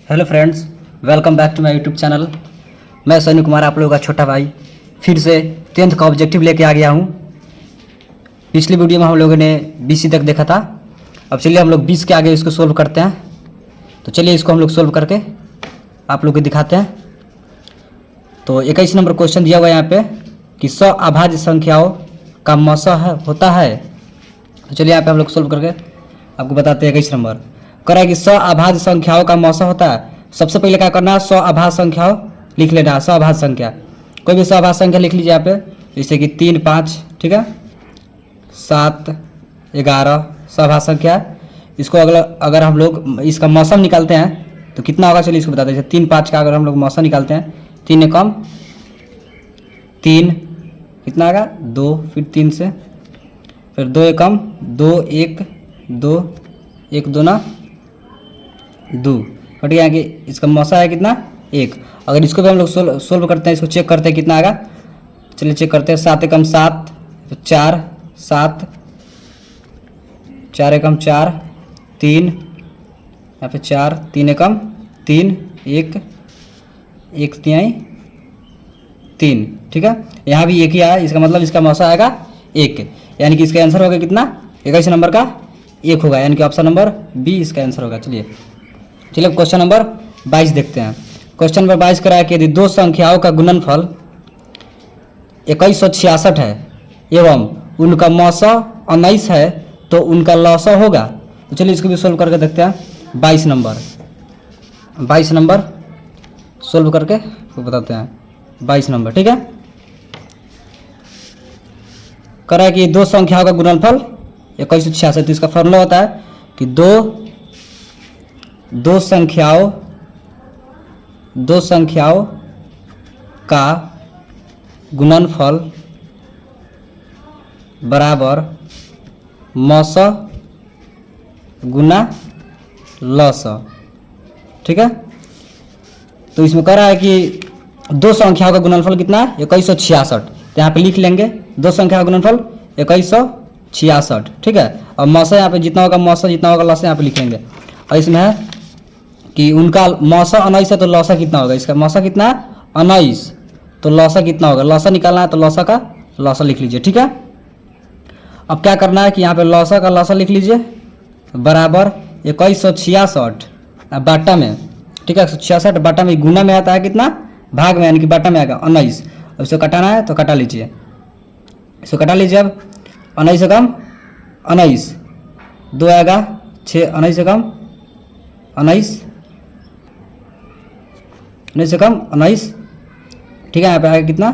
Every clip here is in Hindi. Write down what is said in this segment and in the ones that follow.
Hello friends, welcome back to my YouTube channel. मैं सोनू कुमार, आप लोगों का छोटा भाई, फिर से 10th का ऑब्जेक्टिव लेके आ गया हूँ। पिछली वीडियो में हम लोगों ने 20 तक देखा था। अब चलिए हम लोग 20 के आगे इसको सोल्व करते हैं। तो चलिए इसको हम लोग सोल्व करके आप लोग को दिखाते हैं। तो 21 नंबर क्वेश्चन दिया हुआ है यहाँ पे कि 100 अभाज्य संख्याओं का मौसा होता है। तो चलिए यहाँ पे हम लोग सोल्व करके आपको बताते हैं। 21 नंबर करा है कि 100 अभाज्य संख्याओं का मौसा होता है। सबसे पहले क्या करना है, 100 अभाज्य संख्याओं लिख लेना है। 100 अभाज्य संख्या, कोई भी 100 अभाज्य संख्या लिख लीजिए यहाँ पे, जैसे कि 3, 5, ठीक है, 7, 11 100 अभाज्य संख्या। इसको अगर हम लोग इसका मौसम निकालते हैं तो कितना होगा, चलिए इसको बताते हैं। 3, 5 का अगर हम लोग मौसम निकालते हैं, 3 ने कम 3 कितना आएगा 2, फिर 3 से फिर 2 कम 2 1 2 1 2 ना 2 हट गया कि इसका मौसा है कितना 1। अगर इसको भी हम लोग सोल्व करते हैं, इसको चेक करते हैं कितना आएगा। चलिए चेक करते हैं। 7 कम 7 4 7 4 कम 4 3 यहाँ पे 4 3 कम 3 1 1 3 3, ठीक है। यहाँ भी 1 ही आया, इसका मतलब इसका मौसा आएगा 1, यानी कि इसका आंसर होगा कितना 21 नंबर का 1 होगा, यानी कि ऑप्शन नंबर बी इसका आंसर होगा। चलिए क्वेश्चन नंबर 22 देखते हैं। क्वेश्चन नंबर 22 करा है कि यदि दो संख्याओं का गुणनफल 2166 है एवं उनका मौसा 19 है तो उनका लौसा होगा। तो चलिए इसको भी सोल्व करके देखते हैं। 22 नंबर सोल्व करके बताते हैं। 22 नंबर, ठीक है। करा है कि दो संख्याओं का गुणनफल 2166। तो इसका फॉर्मूला होता है कि दो संख्याओं का गुणनफल बराबर मौसा गुना लौसा, ठीक है। तो इसमें कह रहा है कि दो संख्याओं का गुणनफल कितना है 2166। तो यहाँ पे लिख लेंगे दो संख्या का गुणनफल 2166, ठीक है। और मौसा यहाँ पे जितना होगा मौसा जितना होगा लौसा यहाँ पे लिख लेंगे। और इसमें है कि उनका मौसा 19 है तो लौसा कितना होगा। इसका मौसा कितना है 19, तो लौसा कितना होगा। लौसा निकालना है तो लौसा का लौसा लिख लीजिए, ठीक है। अब क्या करना है कि यहाँ पे लौसा का लौसा लिख लीजिए बराबर 2166 बाटा में, ठीक है। 166 बाटा में, गुना में आता है कितना भाग में, यानी कि बाटा में आएगा 19। अब इसको कटाना है तो कटा लीजिए, इसको कटा लीजिए। अब 19 से कम 19 2 आएगा 6, 19 से कम 19 से कम 19, ठीक है। यहाँ पे आएगा कितना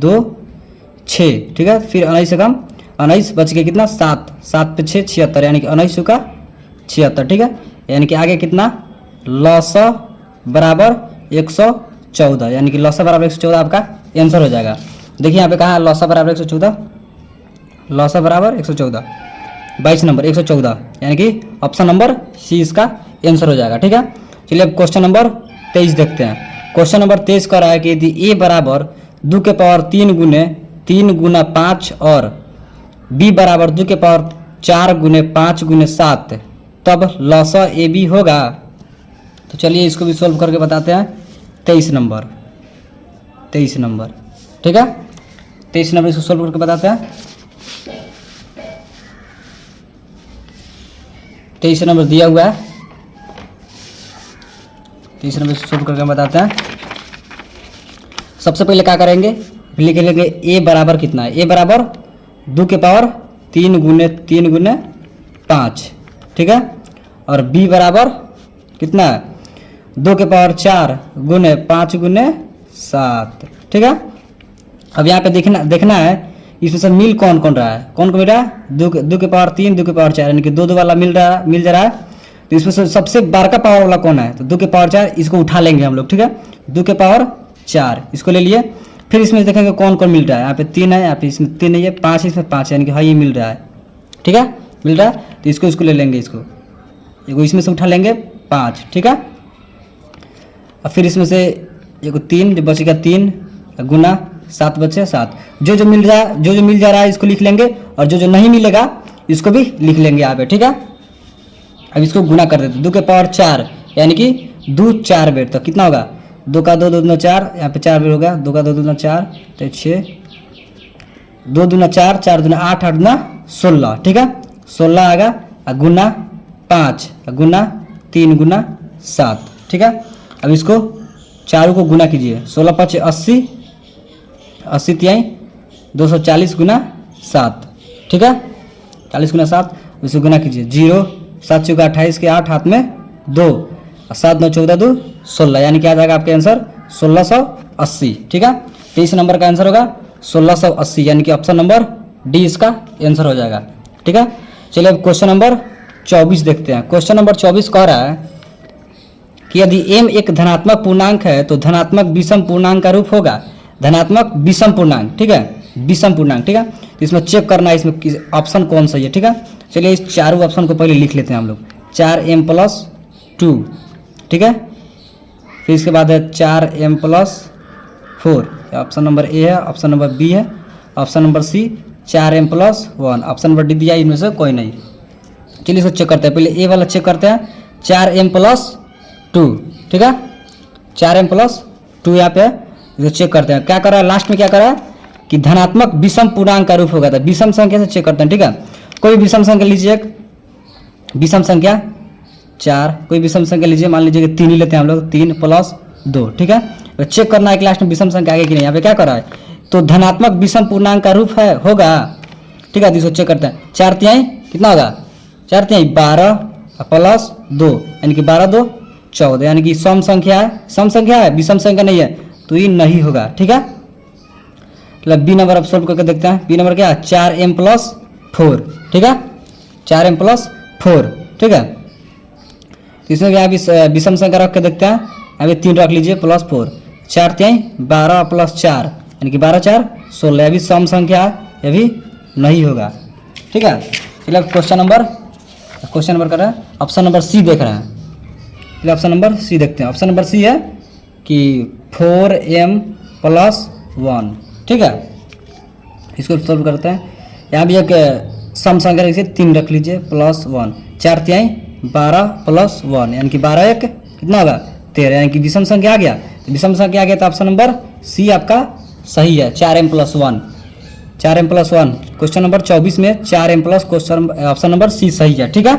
2 6, ठीक है। फिर 19 से कम 19 बच गया कितना 7 7 पे 6 76, यानी कि 19 का 76, ठीक है। यानी कि आगे कितना लौसा बराबर 114, यानी कि लौसा बराबर 114 आपका आंसर हो जाएगा। देखिए यहाँ पे कहा है लौसा बराबर 114, लौसा बराबर 114। 22 नंबर 114, यानी कि ऑप्शन नंबर सी इसका आंसर हो जाएगा, ठीक है। चलिए अब क्वेश्चन नंबर 23 देखते हैं। क्वेश्चन नंबर 23 कह रहा है कि यदि ए बराबर 2 के पावर 3 गुने 3 गुना 5 और बी बराबर 2 के पावर 4 गुने 5 गुने 7 तब लौसा ए बी होगा। तो चलिए इसको भी सोल्व करके बताते हैं। 23 नंबर, ठीक है। 23 नंबर इसको सोल्व करके बताते हैं। 23 नंबर दिया हुआ है, 23 नंबर सोल्व करके बताते हैं। सबसे पहले क्या करेंगे, लिख लेंगे ए बराबर कितना है। ए बराबर 2 के पावर 3 गुने 5, ठीक है। और बी बराबर कितना है 2 के पावर 4 गुने 5 गुने 7, ठीक है। अब यहाँ पे देखना है इसमें से मिल कौन कौन रहा है, कौन मिल रहा है 2 के पावर 3 2 के पावर 4, यानी कि 2 वाला मिल जा रहा है। तो इसमें से सबसे बड़का पावर वाला कौन है, तो 2 के पावर 4, इसको उठा लेंगे हम लोग, ठीक है। 2 के पावर 4 इसको ले लिए। फिर इसमें देखेंगे कौन कौन मिल रहा है। यहाँ पे 3 है, यहाँ पे इसमें 3 नहीं है, 5 इसमें 5, यानी कि हाँ ये मिल रहा है, ठीक है, मिल रहा है। तो इसको ले लेंगे, इसको इसमें से उठा लेंगे 5, ठीक है। और फिर इसमें से 3 जो बचेगा 3 गुना 7 बचे 7, जो मिल जा रहा है इसको लिख लेंगे, और जो नहीं मिलेगा इसको भी लिख लेंगे यहाँ पे, ठीक है। अब इसको गुना कर देते, 2 के पावर 4 यानी कि 2 4 बेर, तो कितना होगा 2 का 2 2 दूना 4, यहाँ पे 4 बेर हो गया, 2 का 2 दूना 4 तो 6, 2 दूना 4, 4 दूना 8, 8 दूना 16, ठीक है 16 आएगा, गुना 5 गुना 3 गुना 7, ठीक है। अब इसको चारों को गुना कीजिए, 16 5 80, 80 तिहाई 240 गुना 7, ठीक है 40 गुना 7, इसको गुना कीजिए, 0 7 चौका 28 के 8 हाथ में 2 और 7 9 14 2 16, यानी क्या आ जाएगा आपके आंसर 1680, ठीक है। 23 नंबर का आंसर होगा 1680, यानी कि ऑप्शन नंबर डी इसका आंसर हो जाएगा, ठीक है। चलिए अब क्वेश्चन नंबर 24 देखते हैं। क्वेश्चन नंबर 24 कह रहा है कि यदि m एक धनात्मक पूर्णांक है तो धनात्मक विषम पूर्णांक का रूप होगा धनात्मक विषम पूर्णांक, ठीक है विषम पूर्णांक, ठीक है। तो इसमें चेक करना है इसमें ऑप्शन कौन सा है, ठीक है। चलिए इस चारों ऑप्शन को पहले लिख लेते हैं हम लोग, 4m+2, ठीक है। फिर इसके बाद है 4m+4, ऑप्शन नंबर ए है, ऑप्शन नंबर बी है, option number C 4m+1, option number D दिया इनमें से कोई नहीं। चलिए इसको चेक करते हैं, पहले ए वाला चेक करते हैं, 4m+2, ठीक है 4m+2 यहाँ पे इसको चेक करते हैं, क्या कर रहा है लास्ट में क्या कर रहा है कि धनात्मक विषम पूर्णांक का रूप होगा, था विषम संख्या से चेक करते हैं, ठीक है। कोई विषम संख्या लीजिए, एक विषम संख्या 4, कोई विषम संख्या लीजिए, मान लीजिए कि 3 ही लेते हैं हम लोग, 3 + 2, ठीक है। तो चेक करना है कि लास्ट में विषम संख्या आगे कि नहीं, यहाँ पे क्या कर रहा है तो धनात्मक विषम पूर्णांक का रूप है होगा, ठीक है। तो इसको चेक करते हैं, 4 तिहाई कितना होगा 4 तिहाई 12 + 2, यानी कि 12 2 14, यानी कि सम संख्या है, सम संख्या है विषम संख्या नहीं है, तो ये नहीं होगा, ठीक है। मतलब बी नंबर अब सॉल्व करके देखते हैं, बी नंबर क्या है 4m+4, ठीक है 4m+4, ठीक है। इसमें क्या विषम संख्या रख के देखते हैं, अभी 3 रख लीजिए +4, 4 तिहाई 12 + 4, यानी कि 12 4 16, अभी सम संख्या है, ये भी नहीं होगा, ठीक है। चलिए अब क्वेश्चन नंबर कर रहे हैं, ऑप्शन नंबर सी देख रहे हैं। चलिए ऑप्शन नंबर सी देखते हैं, ऑप्शन नंबर सी है कि 4m+1, ठीक है। इसको सॉल्व करते हैं, यहाँ भी एक सम संख्या रखिए 3 रख लीजिए +1, 4 तिहाई 12 + 1, यानी कि 12 1 कितना होगा 13, यानी कि विषम संख्या आ गया, तो विषम संख्या आ गया तो ऑप्शन नंबर सी आपका सही है, 4m+1, 4m+1 क्वेश्चन नंबर 24 में 4m+ क्वेश्चन ऑप्शन नंबर सी सही है, ठीक है।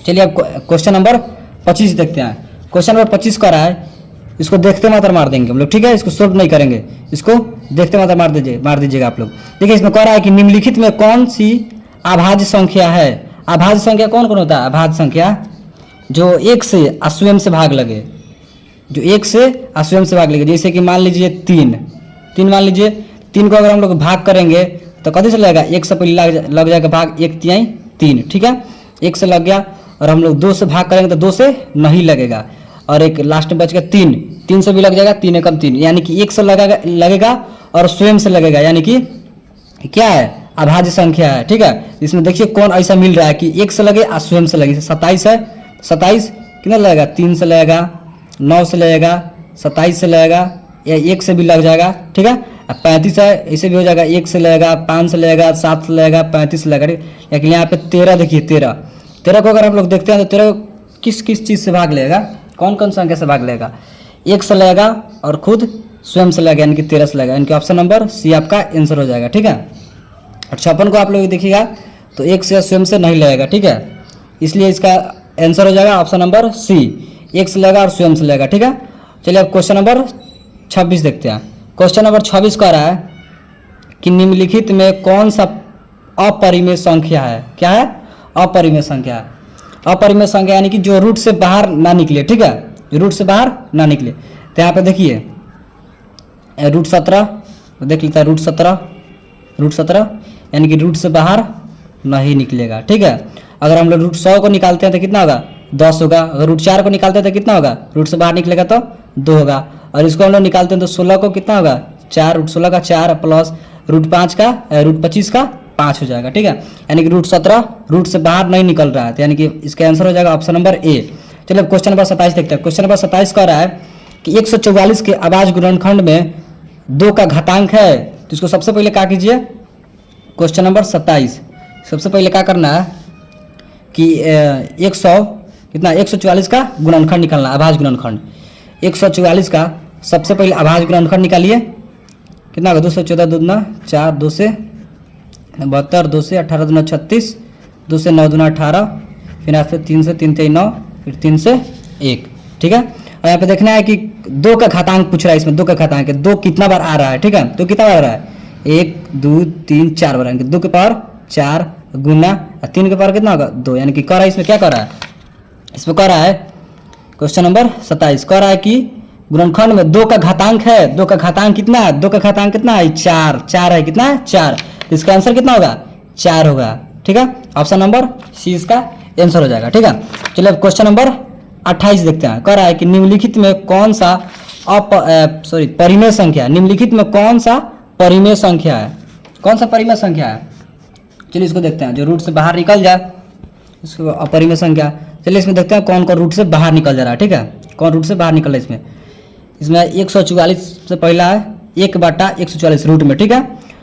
चलिए अब क्वेश्चन नंबर 25 देखते हैं। क्वेश्चन नंबर 25 का रहा है, इसको देखते मात्र मार देंगे हम लोग, ठीक है, इसको सोल्व नहीं करेंगे, इसको देखते मात्र मार दीजिएगा आप लोग। देखिए इसमें कह रहा है कि निम्नलिखित में कौन सी अभाज्य संख्या है, अभाज्य संख्या कौन कौन होता है, अभाज्य संख्या जो 1 से स्वयं से भाग लगे, जो 1 से स्वयं से भाग लगे, जैसे कि मान लीजिए 3 मान लीजिए 3 को अगर हम लोग भाग करेंगे तो कभी से लगेगा 1 से पहले लग जाएगा भाग, 1 तिहाई 3, ठीक है 1 से लग गया, और हम लोग 2 से भाग करेंगे तो 2 से नहीं लगेगा, और एक लास्ट में बच गया 3 से भी लग जाएगा, 3 एकम 3, यानी कि 1 से लगेगा और स्वयं से लगेगा, यानी कि क्या है अभाज्य संख्या है, ठीक है। इसमें देखिए कौन ऐसा मिल रहा है कि 1 से लगे और स्वयं से लगे, 27 है, 27 कितना लगेगा 3 से लगेगा, 9 से लगेगा, 27 से लगेगा, या 1 से भी लग जाएगा, ठीक है। 35 है, ऐसे भी हो जाएगा, 1 से लगेगा, 5 से लगेगा, 7 से लगेगा, 35 से लगेगा, लेकिन यहाँ पे 13 देखिए 13 को अगर हम लोग देखते हैं तो 13 किस चीज़ से भाग लेगा, कौन कौन संख्या से भाग लेगा, 1 से लगेगा और खुद स्वयं से लगेगा, यानी कि 13 से लगेगा, यानी कि ऑप्शन नंबर सी आपका आंसर हो जाएगा, ठीक है। और 56 को आप लोग देखिएगा तो 1 से स्वयं से नहीं लगेगा, ठीक है, इसलिए इसका आंसर हो जाएगा ऑप्शन नंबर सी, 1 से लगेगा और स्वयं से लगेगा, ठीक है। चलिए अब क्वेश्चन नंबर 26 देखते हैं। क्वेश्चन नंबर 26 कह रहा है कि निम्नलिखित में कौन सा अपरिमेय संख्या है, क्या है अपरिमेय संख्या है, अपरिमेय संख्या यानी कि जो रूट से बाहर ना निकले, ठीक है, जो रूट से बाहर ना निकले। तो यहाँ पे देखिए रूट 17 देख लेता है, रूट 17 यानी कि रूट से बाहर नहीं निकलेगा, ठीक है। अगर हम लोग रूट 100 को निकालते हैं तो कितना होगा 10 होगा, अगर रूट 4 को निकालते हैं तो कितना होगा, रूट से बाहर निकलेगा तो 2 होगा, और इसको हम लोग निकालते हैं तो 16 को कितना होगा 4, रूट 16 का 4 प्लस रूट 25 का 5 हो जाएगा, ठीक है। यानी कि रूट 17 रूट से बाहर नहीं निकल रहा है, तो यानी कि इसका आंसर हो जाएगा ऑप्शन नंबर ए। चलिए अब क्वेश्चन नंबर 27 देखते हैं। क्वेश्चन नंबर 27 कह रहा है कि 144 के अभाज्य गुणनखंड में 2 का घातांक है, तो इसको सबसे पहले क्या कीजिए, क्वेश्चन नंबर 27 सबसे पहले क्या करना है कि कितना 144 का गुणनखंड निकालना, अभाज्य गुणनखंड। 144 का सबसे पहले अभाज्य गुणनखंड निकालिए, कितना होगा 214 दूना 4, 2 से 72, 2 से 18 दूना 36, 2 से 9 दूना 18, फिर यहाँ पे 3 से 3 3 9, फिर 3 से 1, ठीक है। और यहाँ पे देखना है कि 2 का घातांक पूछ रहा है, इसमें 2 का घातांक है, 2 कितना बार आ रहा है, ठीक है। तो कितना बार आ रहा है 1 2 3 4 बार, 2 के पावर 4 गुना 3 के पावर कितना होगा 2, यानी कि कह रहा है इसमें क्या कर रहा है, इसमें कह रहा है क्वेश्चन नंबर 27 कह रहा है कि गुणनखंड में 2 का घातांक है, 2 का घातांक कितना है, 2 का घातांक कितना है 4, 4 है, कितना है 4, इसका आंसर कितना होगा 4 होगा, ठीक है। ऑप्शन नंबर सी इसका आंसर हो जाएगा, ठीक है। चलिए अब क्वेश्चन नंबर 28 देखते हैं। कह रहा है कि निम्नलिखित में कौन सा परिमेय संख्या, निम्नलिखित में कौन सा परिमेय संख्या है, कौन सा परिमेय संख्या है। चलिए इसको देखते हैं, जो रूट से बाहर निकल जाए इसको अपरिमेय संख्या। चलिए इसमें देखते हैं कौन कौन रूट से बाहर निकल जा रहा है, ठीक है, कौन रूट से बाहर निकल रहा है। इसमें 144 से पहला है 1/144 रूट में, ठीक है।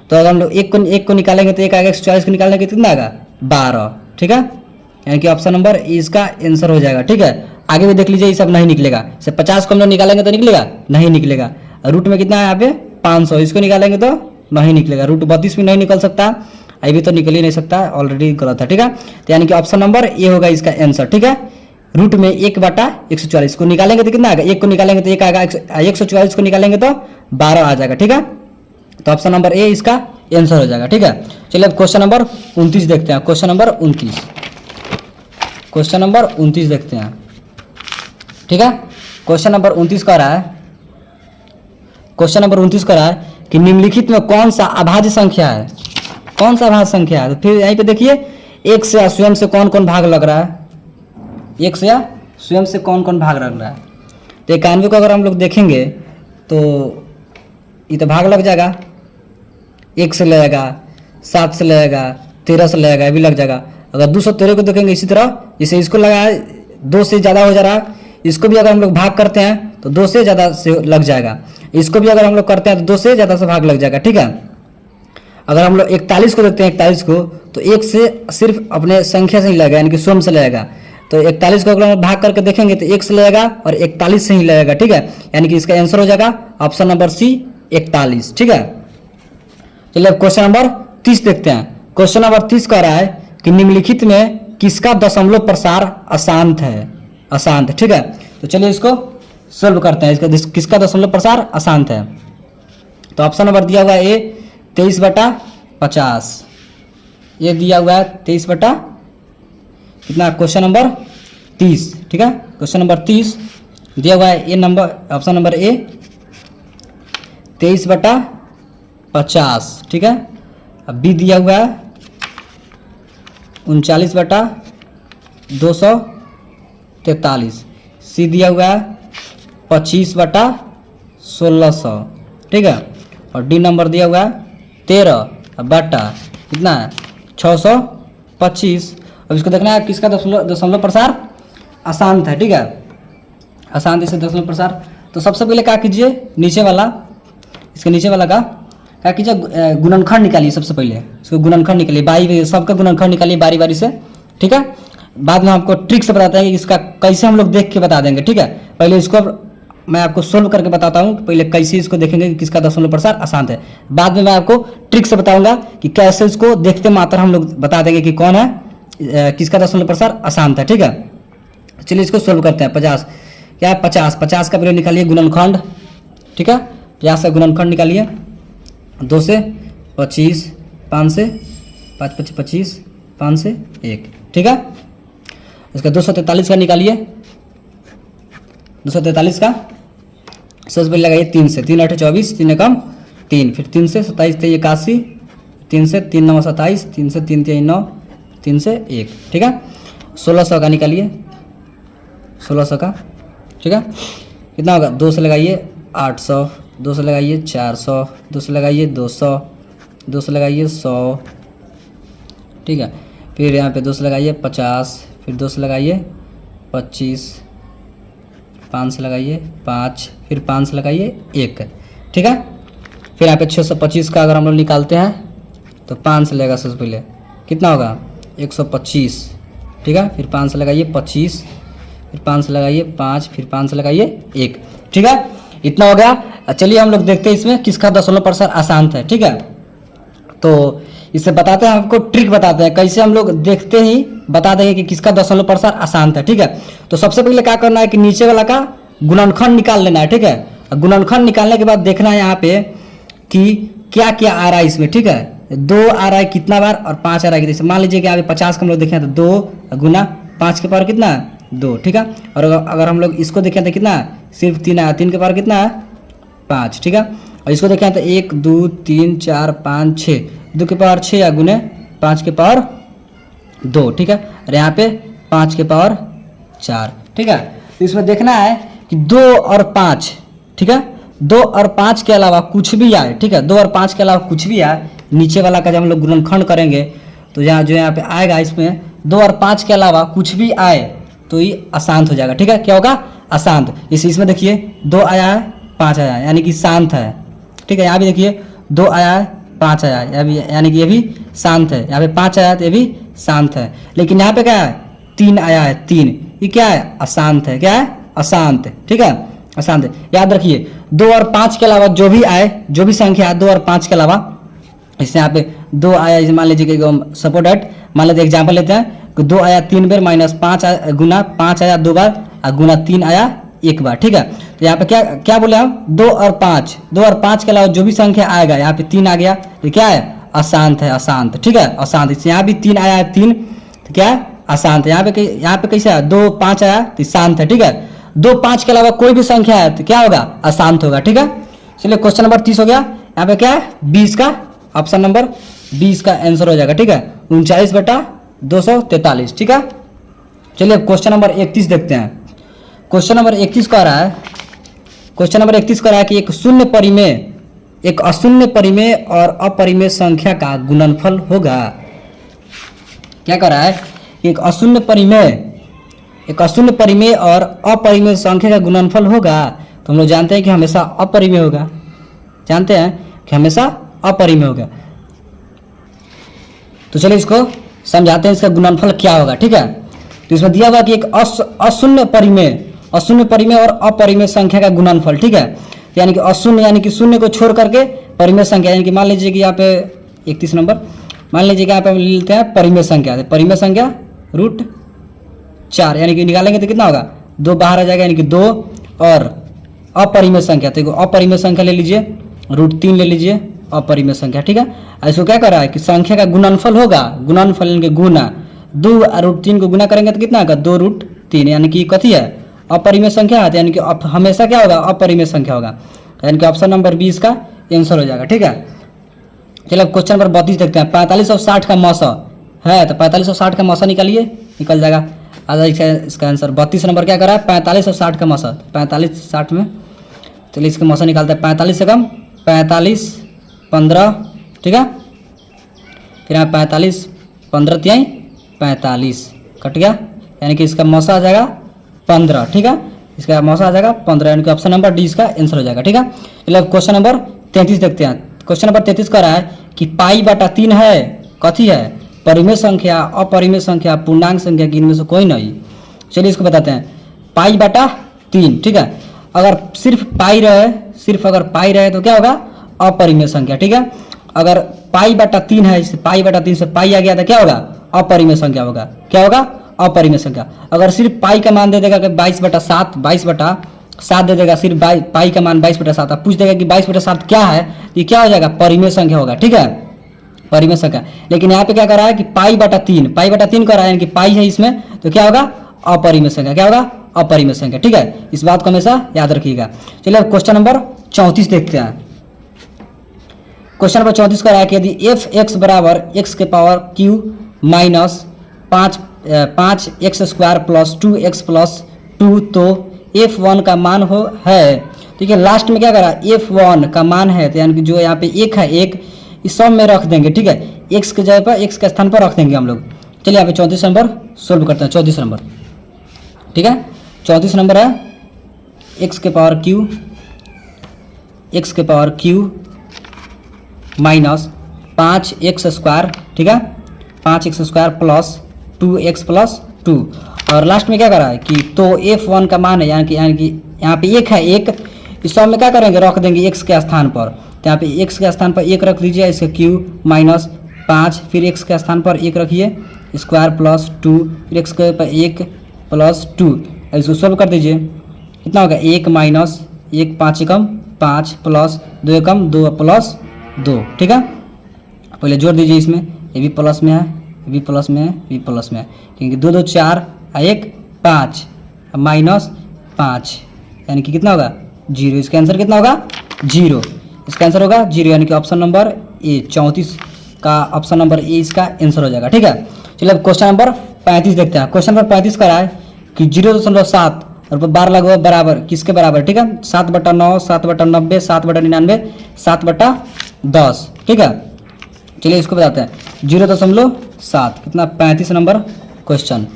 तो अगर हम लोग एक को निकालेंगे तो 1 आएगा, 144 को निकालेंगे कितना आएगा 12, ठीक है, यानी कि ऑप्शन नंबर इसका आंसर हो जाएगा, ठीक है। आगे भी देख लीजिए, ये सब नहीं निकलेगा। जैसे 50 को हम लोग निकालेंगे तो निकलेगा, नहीं निकलेगा। रूट में कितना है यहाँ पे 500, इसको निकालेंगे तो नहीं निकलेगा। रूट 32 भी नहीं निकल सकता, ये भी तो निकल ही नहीं सकता, ऑलरेडी गलत है, ठीक है। तो यानी कि ऑप्शन नंबर ए होगा इसका आंसर, ठीक है। रूट में 1/144 को निकालेंगे तो कितना आएगा, 1 को निकालेंगे तो 1 आएगा, 144 को निकालेंगे तो 12 आ जाएगा, ठीक है। तो ऑप्शन नंबर ए इसका आंसर हो जाएगा, ठीक है। चलिए अब क्वेश्चन नंबर 29 देखते हैं। क्वेश्चन नंबर 29, क्वेश्चन नंबर 29 देखते हैं, ठीक है। क्वेश्चन नंबर 29 कह रहा है, क्वेश्चन नंबर 29 कह रहा है कि निम्नलिखित में कौन सा अभाज्य संख्या है, कौन सा अभाज्य संख्या है। तो फिर यहीं पे देखिए 1 से स्वयं से कौन कौन भाग लग रहा है, 1 से स्वयं से कौन कौन भाग लग रहा है। तो 91 को अगर हम लोग देखेंगे तो ये तो भाग लग जाएगा, 1 से लगेगा, 7 से लगेगा, 13 से लगेगा, ये भी लग जाएगा। अगर 213 को देखेंगे इसी तरह, जैसे इसको लगा है 2 से ज़्यादा हो जा रहा है, इसको भी अगर हम लोग भाग करते हैं तो 2 से ज़्यादा से लग जाएगा। इसको भी अगर हम लोग करते हैं तो 2 से ज़्यादा से भाग लग जाएगा, ठीक है। अगर हम लोग 41 को देखते हैं, 41 को तो 1 से सिर्फ अपने संख्या से ही लगेगा, यानी कि स्वयं से लगेगा। तो 41 को अगर हम भाग करके देखेंगे तो 1 से लगेगा और 41 से ही लगेगा, ठीक है, यानी कि इसका आंसर हो जाएगा ऑप्शन नंबर सी 41, ठीक है। चलिए अब क्वेश्चन नंबर 30 देखते हैं। क्वेश्चन नंबर 30 कह रहा है कि निम्नलिखित में किसका दशमलव प्रसार अशांत है, अशांत, ठीक है। तो चलिए इसको सोल्व करते हैं, इसका किसका दशमलव प्रसार अशांत है। तो ऑप्शन नंबर दिया हुआ है ए 23/50, ये दिया हुआ है 23 कितना, क्वेश्चन नंबर 30, ठीक है। क्वेश्चन नंबर 30 दिया हुआ है ए नंबर, ऑप्शन नंबर ए 23/50, ठीक है। अब बी दिया हुआ है 39/243, सी दिया हुआ है 25/1600, ठीक है। और डी नंबर दिया हुआ है 13 कितना है 625। अब इसको देखना है किसका दशमलव प्रसार अशांत है, ठीक है, अशांत इसे दशमलव प्रसार। तो सबसे पहले क्या कीजिए, नीचे वाला, इसके नीचे वाला का क्या कीजिए गुणनखंड निकालिए। सबसे पहले इसको गुणनखंड निकालिए, बारी सबका गुणनखंड निकालिए बारी बारी से, ठीक है। बाद में आपको ट्रिक से बताते हैं कि इसका कैसे हम लोग देख के बता देंगे, ठीक है। पहले इसको मैं आपको सोल्व करके बताता हूँ, पहले कैसे इसको देखेंगे कि किसका दशमलव प्रसार अशांत है। बाद में मैं आपको ट्रिक से बताऊंगा कि कैसे इसको देखते मात्र हम लोग बता देंगे कि कौन है, किसका दशमलव प्रसार अशांत है, ठीक है। चलिए इसको सोल्व करते हैं। 50 क्या है 50 का पहले निकालिए गुणनखंड, ठीक है। 50 का गुणनखंड निकालिए, 2 से 25, 5 से 5 25 25, 5 से 1, ठीक है। इसका 243 का निकालिए, 243 का सबसे पहले लगाइए 3 से, 3 8 24, 3 एकम 3, फिर 3 से 27 3 81, 3 से 3 9 27, 3 से 3 3 9, 3 से 1, ठीक है। 1600 का निकालिए, 1600 का, ठीक है। कितना होगा, 2 से लगाइए 800, 2 से लगाइए 400, 2 से लगाइए 200, 2 से लगाइए 100, ठीक है। फिर यहाँ पे 2 से लगाइए 50, फिर 2 से लगाइए 25, 5 से लगाइए 5, फिर 5 से लगाइए 1, ठीक है। फिर यहाँ पे 625 का अगर हम लोग निकालते हैं तो 5 से लगेगा सबसे पहले, कितना होगा 125, ठीक है। फिर 5 से लगाइए 25, फिर 5 से लगाइए 5, फिर 5 से लगाइए 1। ठीक है, इतना हो गया। चलिए हम लोग देखते हैं इसमें किसका दशमलव प्रसार अशांत है। ठीक है, तो इसे बताते हैं, आपको ट्रिक बताते हैं कैसे हम लोग देखते ही बता देंगे कि किसका दशमलव प्रसार अशांत है। ठीक है, तो सबसे पहले क्या करना है कि नीचे वाला का गुणनखंड निकाल लेना है। ठीक है, गुणनखंड निकालने के बाद देखना है यहाँ पे कि क्या क्या आ रहा है इसमें। ठीक है, 2 आ रहा है कितना बार और 5 आ रहा है कितना। मान लीजिए कि यहाँ पे 50 का हम लोग देखें तो 2 गुना 5 के पावर कितना है 2। ठीक है, और अगर हम लोग इसको देखें तो कितना है सिर्फ 3 आया, 3 के पावर कितना है 5। ठीक है, और इसको देखें तो 1 2 3 4 5 6, 2 के पावर 6 या गुने 5 के पावर 2। ठीक है, और यहाँ पे 5 के पावर 4। ठीक है, तो इसमें देखना है कि 2 और 5, ठीक है, 2 और 5 के अलावा कुछ भी आए। ठीक है, 2 और 5 के अलावा कुछ भी आए, नीचे वाला का जब हम लोग गुणनखंड करेंगे तो यहाँ पे आएगा, इसमें 2 और 5 के अलावा कुछ भी आए तो ये अशांत हो जाएगा। ठीक है, क्या होगा अशांत। इसमें देखिए 2 आया है 5 आया है, यानी कि शांत है। ठीक है, यहाँ भी देखिए 2 आया है 5 आया है, यानी कि ये भी शांत है। यहाँ पे 5 आया है तो ये भी शांत है। लेकिन यहाँ पे क्या है 3 आया है 3, ये क्या है अशांत है। क्या है अशांत। ठीक है, अशांत है। याद रखिए 2 और 5 के अलावा जो भी आए, जो भी संख्या है 2 और 5 के अलावा, इससे यहाँ पे 2 आया, जैसे मान लीजिए कि सपोर्ट एट मान लेते एग्जाम्पल लेते हैं कि 2 आया 3 बार माइनस 5 गुना 5 आया 2 बार और गुना 3 आया 1 बार। ठीक है, तो यहाँ पे क्या क्या बोले हम 2 और 5, 2 और 5 के अलावा जो भी संख्या आएगा, यहाँ पे 3 आ गया तो क्या है अशांत है, अशांत। ठीक है, अशांत। इससे यहाँ भी 3 आया है 3, तो क्या है अशांत है। यहाँ पे कैसे आया 2 5 आया तो शांत है। ठीक है, 2 5 के अलावा कोई भी संख्या है तो क्या होगा अशांत होगा। ठीक है, चलिए क्वेश्चन नंबर 30 हो गया। यहाँ पे क्या है 20 का ऑप्शन नंबर 20 का आंसर हो जाएगा। ठीक है, 39/243। ठीक है, चलिए अब क्वेश्चन नंबर 31 देखते हैं। क्वेश्चन नंबर 31 कह रहा है, क्वेश्चन नंबर 31 कह रहा है कि एक शून्य परिमेय, एक अशून्य परिमेय और अपरिमेय संख्या का गुणनफल होगा। क्या कह रहा है कि एक अशून्य परिमेय, एक अशून्य परिमेय और अपरिमेय संख्या का गुणनफल होगा। तो हम लोग जानते हैं कि हमेशा अपरिमेय होगा, जानते हैं कि हमेशा अपरिमेय होगा। तो चलिए इसको समझाते हैं इसका गुणनफल क्या होगा। ठीक है, तो इसमें दिया हुआ कि एक अशून्य परिमेय, अशून्य परिमेय और अपरिमेय संख्या का गुणनफल। ठीक है, यानी कि अशून्य यानी कि शून्य को छोड़ करके परिमेय संख्या, यानी कि मान लीजिए कि यहाँ पे 31 नंबर, मान लीजिए कि यहाँ पे हम लेते हैं परिमेय संख्या, परिमेय संख्या √4, यानी कि निकालेंगे तो कितना होगा 2 बाहर आ जाएगा, यानी कि 2। और अपरिमेय संख्या, तो अपरिमेय संख्या ले लीजिए √3 ले लीजिए अपरिमेय संख्या। ठीक है, ऐसा क्या कर रहा है कि संख्या का गुणनफल होगा, गुणनफल यानी कि गुना 2 और √3 को गुना करेंगे तो कितना होगा 2√3, यानी कि कथी है अपरिमेय संख्या है, यानी कि हमेशा क्या होगा अपरिमेय संख्या होगा, यानी कि ऑप्शन नंबर 20 का आंसर हो जाएगा। ठीक है, चलिए अब क्वेश्चन नंबर 32 देखते हैं। 45 और 60 का मौसा है, तो 45 और 60 का मौसा निकालिए, निकल जाएगा आ जाएगा इसका आंसर। 32 नंबर क्या कर रहा है 45 और 60 का मौसा, 45 60 में, चलिए इसका मौसा निकालते हैं। 45 से कम 45 15, ठीक है, फिर यहाँ 45 15 तिहाई 45 कट गया, यानी कि इसका मौसा आ जाएगा 15। ठीक है, इसका मौसा आ जाएगा 15, यानी कि ऑप्शन नंबर डी इसका आंसर हो जाएगा। ठीक है, चलिए अब क्वेश्चन नंबर 33 देखते हैं। क्वेश्चन नंबर 33 कह रहा है कि π/3 है, कथी है परिमेय संख्या, अपरिमेय संख्या, पूर्णांक संख्या की इनमें से कोई नहीं। चलिए इसको बताते हैं π/3। ठीक है, अगर सिर्फ पाई रहे, सिर्फ अगर पाई रहे तो क्या होगा अपरिमेय संख्या। ठीक है, अगर π/3 है, π/3 से पाई आ गया तो क्या होगा अपरिमेय संख्या होगा। क्या होगा अपरिमेय संख्या। अगर सिर्फ पाई का मान दे देगा कि 22/7, 22/7 दे देगा, सिर्फ पाई का मान 22/7, अब पूछ देगा कि 22/7 क्या है, ये क्या हो जाएगा परिमेय संख्या होगा। ठीक है, परिमेय संख्या। लेकिन यहाँ पे क्या कर रहा है कि π/3, π/3 कर रहा है, यानी कि पाई है इसमें, तो क्या होगा अपरिमेय संख्या। क्या होगा अपरिमेय संख्या। ठीक है, इस बात को हमेशा याद रखिएगा। चलिए अब क्वेश्चन नंबर 34 देखते हैं। क्वेश्चन नंबर 34 का है कि यदि f(x) बराबर x के power q minus 5x² plus 2x plus 2, तो f1 का मान हो है। ठीक है, लास्ट में क्या करा f1 का मान है, तो यानी कि जो यहाँ पे 1 है, 1 इस सब में रख देंगे। ठीक है, x के जगह पर x के स्थान पर रख देंगे हम लोग। चलिए यहाँ पे 34 नंबर सोल्व करते हैं। 34 नंबर, ठीक है, 34 नंबर है x के पावर q माइनस 5x², ठीक है, 5x² प्लस 2x प्लस 2, और लास्ट में क्या करा है कि तो F1 का मान है यानी कि यहाँ पे 1 है, 1 इस सब में क्या करेंगे रख देंगे x के स्थान पर। तो यहाँ पे x के स्थान पर 1 रख दीजिए, इसके q माइनस 5, फिर x के स्थान पर 1 रखिए स्क्वायर प्लस 2, फिर x के पर 1 प्लस 2, इसको सॉल्व कर दीजिए। कितना होगा 1 माइनस 1 5 एकम 5 प्लस 2 एकम 2 प्लस 2। ठीक है, पहले जोड़ दीजिए इसमें, ये भी प्लस में है, ये भी प्लस में है, ये भी प्लस में है, क्योंकि 2 2 4 1 5 माइनस 5 यानी कि कितना होगा 0। इसका आंसर कितना होगा 0, इसका आंसर होगा 0 यानी कि ऑप्शन नंबर ए 34 का ऑप्शन नंबर ए इसका आंसर हो जाएगा। ठीक है, चलिए अब क्वेश्चन नंबर 35 देखते हैं। क्वेश्चन नंबर 35 का है कि 0.7 और 12 लगा बराबर किसके बराबर। ठीक है, 7/9, 7/90, 7/99, 7/10। ठीक है, चलिए इसको बताते हैं 0.7 कितना 35 नंबर क्वेश्चन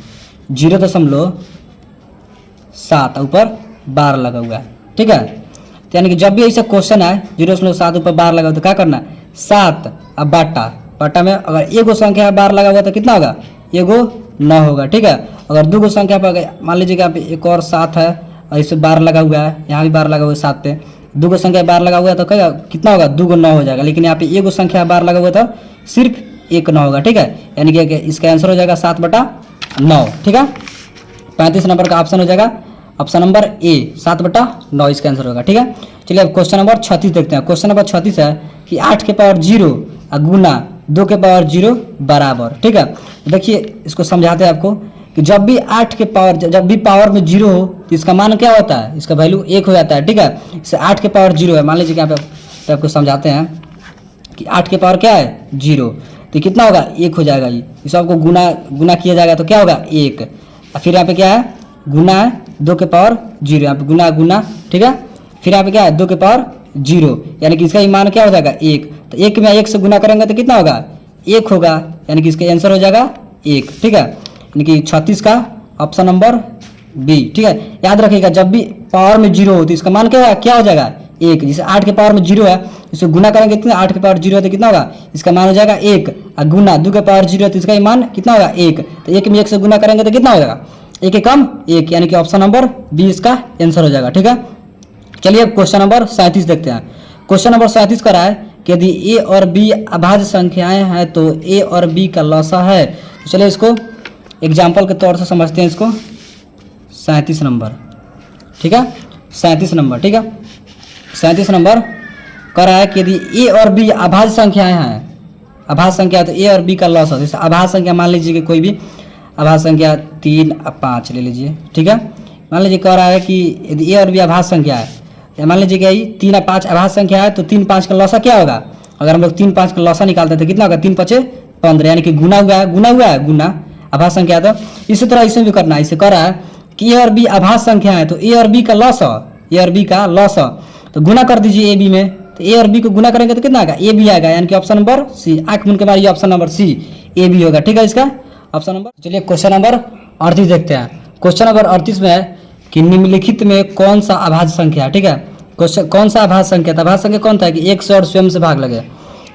0.7 ऊपर 12 लगा हुआ है। ठीक है, तो यानी कि जब भी ऐसा क्वेश्चन है 0.7 ऊपर 12 लगा तो क्या करना है 7 अब बाटा में अगर एगो संख्या 12 लगा हुआ तो कितना होगा एगो 9 होगा। ठीक है, अगर 2 संख्या पर मान लीजिए कि यहाँ पे एक और 7 है और इससे 12 लगा हुआ है, यहाँ भी 12 लगा हुआ है 7 पे, 2 संख्या 12 लगा हुआ है तो क्या कितना होगा 2 9 हो जाएगा, लेकिन यहाँ पे एगो संख्या 12 लगा हुआ तो सिर्फ 1 9 होगा। ठीक है, यानी कि इसका आंसर हो जाएगा 7/9। ठीक है, 35 नंबर का ऑप्शन हो जाएगा ऑप्शन नंबर ए 7/9 इसका आंसर होगा। ठीक है, चलिए अब क्वेश्चन नंबर 36 देखते हैं। क्वेश्चन नंबर 36 है कि 8 के पावर 0 गुना 2 के पावर 0 बराबर। ठीक है, देखिए इसको समझाते हैं आपको कि जब भी 8 के पावर जब भी पावर में 0 हो तो इसका मान क्या होता है, इसका वैल्यू 1 हो जाता है। ठीक है, इससे 8 के पावर 0 है, मान लीजिए कि यहाँ पे आपको समझाते हैं कि 8 के पावर क्या है 0 तो कितना होगा 1 हो जाएगा। ये इस सबको गुना किया जाएगा तो क्या होगा 1, फिर यहाँ पे क्या है गुना है 2 के पावर 0, यहाँ पे गुना। ठीक है, फिर यहाँ पे क्या है 2 के पावर 0 यानी कि इसका मान क्या हो जाएगा 1, तो 1 में 1 से गुना करेंगे तो कितना होगा 1 होगा, यानी कि इसका आंसर हो जाएगा 1। ठीक है, यानी कि 36 का ऑप्शन नंबर बी। ठीक है, याद रखिएगा जब भी पावर में 0 हो तो इसका मान क्या हो जाएगा 1। जैसे 8 के पावर में 0 है इसको गुना करेंगे कितना 8 के पावर 0 है तो कितना होगा इसका मान हो जाएगा 1, और गुना 2 के पावर 0 है तो इसका मान कितना होगा 1, तो 1 में 1 से गुना करेंगे तो कितना हो जाएगा 1 कम 1, यानी कि ऑप्शन नंबर बी इसका आंसर हो जाएगा। ठीक है, चलिए अब क्वेश्चन नंबर 37 देखते हैं। क्वेश्चन नंबर 37 का है कि यदि ए और बी अभाज्य संख्याएं हैं तो ए और बी का लसा है। तो चलिए इसको एग्जाम्पल के तौर से समझते हैं इसको। 37 नंबर, ठीक है 37 नंबर, ठीक है 37 नंबर कह रहा है कि यदि ए और बी अभाज्य संख्याएं हैं, अभाज्य संख्या तो ए और बी का लॉस है। जैसे अभाज्य संख्या मान लीजिए कि कोई भी अभाज्य संख्या 3 और 5 ले लीजिए। ठीक है, मान लीजिए कह रहा है कि यदि ए और बी अभाज्य संख्या है, मान लीजिए कि 3 और 5 अभाज्य संख्या है तो 3 5 का लॉसा क्या होगा, अगर हम लोग 3 5 का लॉसा निकालते हैं तो कितना होगा 3 5 15, यानी कि गुना हुआ है गुना अभाज्य संख्या। तो इसी तरह इसमें भी करना है। इसे कह रहा है कि ए और बी अभाज्य संख्या है तो ए और बी का लॉस है, ए और बी का लॉस है तो गुना कर दीजिए ए बी में, तो ए और बी को गुना करेंगे तो कितना आएगा ए बी आएगा, यानी कि ऑप्शन नंबर सी। आंख मूंद के मारिए, option number C A B होगा। ठीक है, इसका ऑप्शन नंबर। चलिए क्वेश्चन नंबर 38 देखते हैं। क्वेश्चन नंबर 38 में है कि निम्नलिखित में कौन सा अभाज्य संख्या है। ठीक है, क्वेश्चन कौन सा अभाज्य संख्या था, अभाज्य संख्या कौन था कि 1 से और स्वयं से भाग लगे,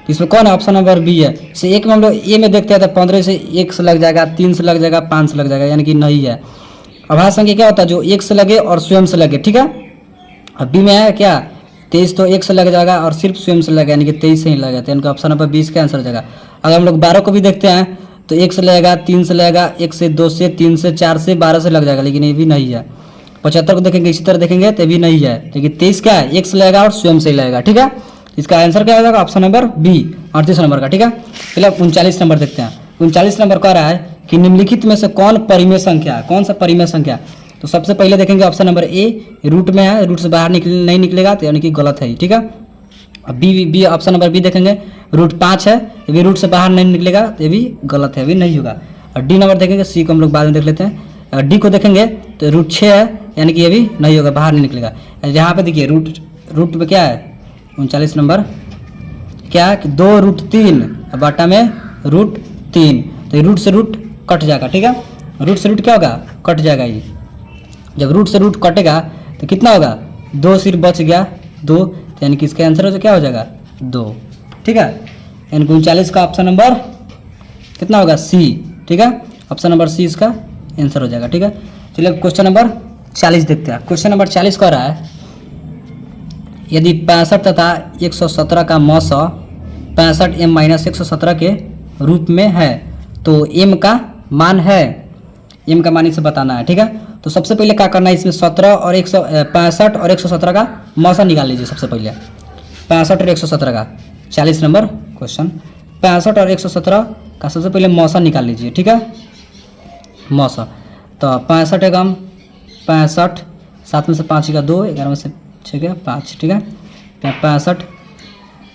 इसमें कौन है ऑप्शन नंबर बी है। से एक में हम लोग ए में देखते हैं तो 15 से 1 से लग जाएगा, 3 से लग जाएगा, 5 से लग जाएगा, यानी कि नहीं है। अभाज्य संख्या क्या होता है जो 1 से लगे और स्वयं से लगे। ठीक है, अब बी में है क्या 23 तो 1 से लग जाएगा और सिर्फ स्वयं से लगा, यानी कि 23 से ही लगा, तो इनका ऑप्शन नंबर 20 का आंसर हो जाएगा। अगर हम लोग 12 को भी देखते हैं तो 1 से लगेगा, 3 से लगेगा, 1 से 2 से 3 से 4 से 12 से लग जाएगा, लेकिन ये भी नहीं है। 75 को देखेंगे इसी तरह देखेंगे तो भी नहीं है, लेकिन 23 क्या है 1 से लगेगा और स्वयं से ही लगेगा। ठीक है, इसका आंसर क्या हो जाएगा ऑप्शन नंबर बी 38 नंबर का। ठीक है, चलिए 39 नंबर देखते हैं। 39 नंबर कह रहा है कि निम्नलिखित में से कौन परिमेय संख्या है, कौन सा परिमेय संख्या। तो सबसे पहले देखेंगे ऑप्शन नंबर ए रूट में है, रूट से बाहर नहीं निकलेगा तो यानी कि गलत है। ठीक है, अब बी ऑप्शन नंबर बी देखेंगे रूट 5 है, ये भी रूट से बाहर नहीं निकलेगा तो ये भी गलत है, ये भी नहीं होगा। और डी नंबर देखेंगे, सी को हम लोग बाद में देख लेते हैं। डी को देखेंगे तो रूट 6 है, यानी कि ये भी नहीं होगा, बाहर नहीं निकलेगा। यहाँ पे देखिए रूट में क्या है 39 नंबर क्या है कि 2 रूट 3 बाटा में रूट 3, तो रूट से रूट कट जाएगा। ठीक है, रूट से रूट क्या होगा कट जाएगा। ये जब रूट से रूट कटेगा तो कितना होगा 2 सिर्फ बच गया 2, यानी कि इसका आंसर क्या हो जाएगा 2। ठीक है, यानी कि 39 का ऑप्शन नंबर कितना होगा सी। ठीक है, ऑप्शन नंबर सी इसका आंसर हो जाएगा। ठीक है, चलिए क्वेश्चन नंबर 40 देखते हैं। क्वेश्चन नंबर 40 कह रहा है यदि 65 तथा 117 का मौसा 65 m माइनस 117 के रूप में है तो m का मान है, m का मान इसे बताना है। ठीक है, तो सबसे पहले क्या करना है, इसमें 17 और 165 और 117 का मौसा निकाल लीजिए। सबसे पहले 65 और 117 का 40 नंबर क्वेश्चन, 65 और 117 का सबसे पहले मौसा निकाल लीजिए। ठीक है, मौसा तो 65 एकम 65, 7 में से 5 का 2, 11 में से 6 का 5। ठीक है, 65,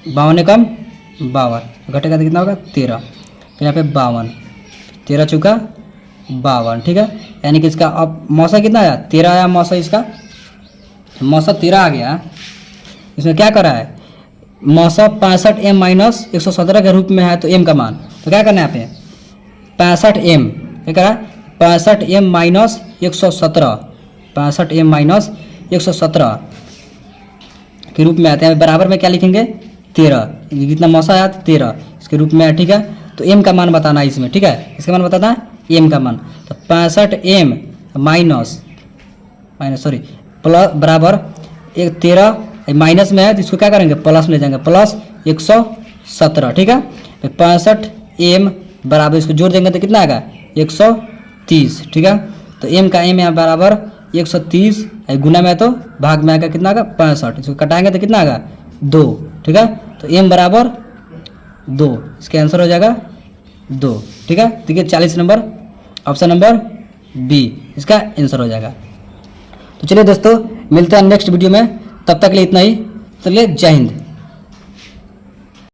52 एकम 52, घटेगा तो कितना होगा 13, फिर यहाँ पे 52, 13 चौका 52। ठीक है, यानी कि इसका अब मौसा कितना आया, 13 आया मौसा, इसका मौसा 13 आ गया। इसमें क्या करा है, मौसा 65 m माइनस 117 के रूप में है तो m का मान, तो क्या करना है यहाँ पे 65 m, क्या करा 65 m माइनस 117, 65 m माइनस 117 के रूप में आते हैं। बराबर में क्या लिखेंगे 13, कितना मौसा आया 13 इसके रूप में है। ठीक है, तो m का मान बताना है इसमें। ठीक है, इसका मान बताना है m का मान, तो 65 m माइनस सॉरी प्लस बराबर 13 माइनस में है तो इसको क्या करेंगे प्लस में ले जाएंगे, प्लस 117। ठीक है, 65 m बराबर इसको जोड़ देंगे तो कितना आएगा 130। ठीक है, तो m का m यहाँ बराबर 130, गुना में है तो भाग में आएगा कितना आएगा 65, इसको कटाएंगे तो कितना आएगा 2। ठीक है, तो m बराबर 2, इसका आंसर हो जाएगा 2। ठीक है, देखिए 40 नंबर ऑप्शन नंबर बी इसका आंसर हो जाएगा। तो चलिए दोस्तों मिलते हैं नेक्स्ट वीडियो में, तब तक के लिए इतना ही। चलिए जय हिंद।